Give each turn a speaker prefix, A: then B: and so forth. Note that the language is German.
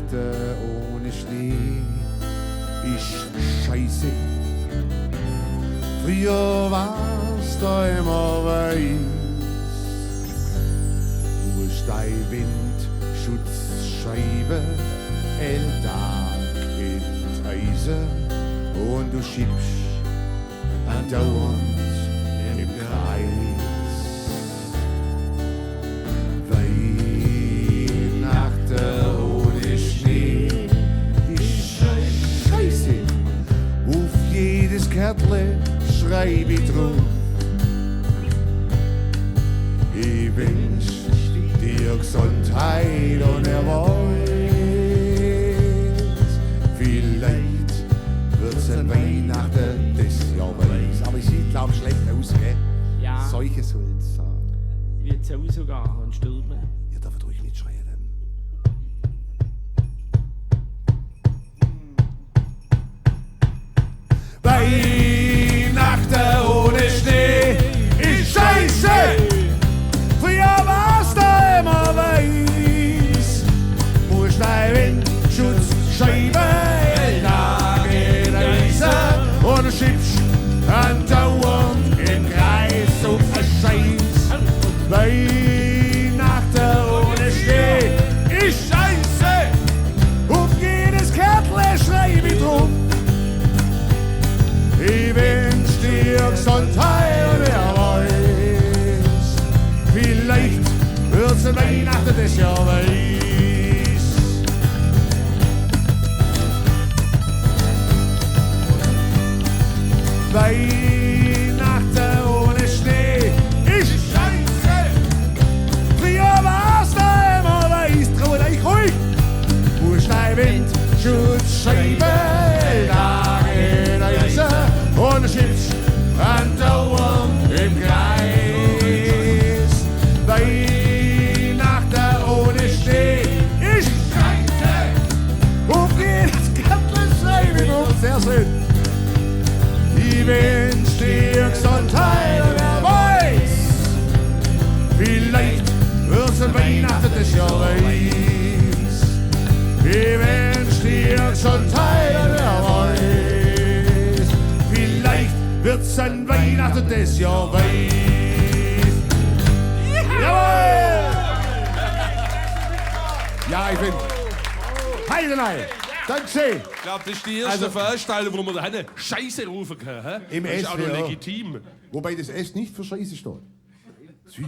A: Weihnachten ohne Schnee ist scheiße. Früher war's da immer weiß. Du hast dein Windschutzscheibe Tag in Eisen und du schiebst andauernd im Kreis. Weihnachten ohne Schnee ist scheiße. Auf jedes Kärtle schreib ich drauf. Ich wünsch dir Gesundheit und Erfolg. Vielleicht wird's ein Weihnachten des Jahres. Aber ich sieht, glaub ich, schlecht aus, gell?
B: Ja.
A: Solche soll's sagen.
B: Wird es auch sogar und stürmen.
A: Ihr dürft ruhig nicht schreien. Weihnachten ohne Schnee ist scheiße. Früher war's da immer weiß. Musst dein Windschutzscheibe Tag in Eisen und du schiebst andauernd im Kreis so ein Scheiß. Weihnachten ohne Schnee ist scheiße. Auf jedes Kärtle schreib ich drum. Ich wünsch dir Gesundheit und Erfolg. Vielleicht wird's ein Weihnachten des Jahres. Weihnachten ohne Schnee ist scheiße. Früher war's da immer weiß. Traut euch ruhig. Musst dein Windschutzscheibe Tag in Eisen und du schiebst andauernd im Kreis. Weihnachten ohne Schnee ist scheiße. Auf jedes Kärtle schreib ich drauf. Sehr schön. Ich wünsch dir Gesundheit und Erfolg. Vielleicht wird's ein Weihnachten des Jahres. Ich wünsch dir Gesundheit und Erfolg. Vielleicht wird's ein Weihnachten des Jahres. Jawohl! Ja, ich bin. Heidenei! Dankeschön!
C: Ich glaube, das ist die erste Veranstaltung, wo man da eine Scheiße rufen kann. He?
A: Im
C: das ist auch noch
A: S, ja.
C: legitim.
A: Wobei das S nicht für Scheiße steht. Süd.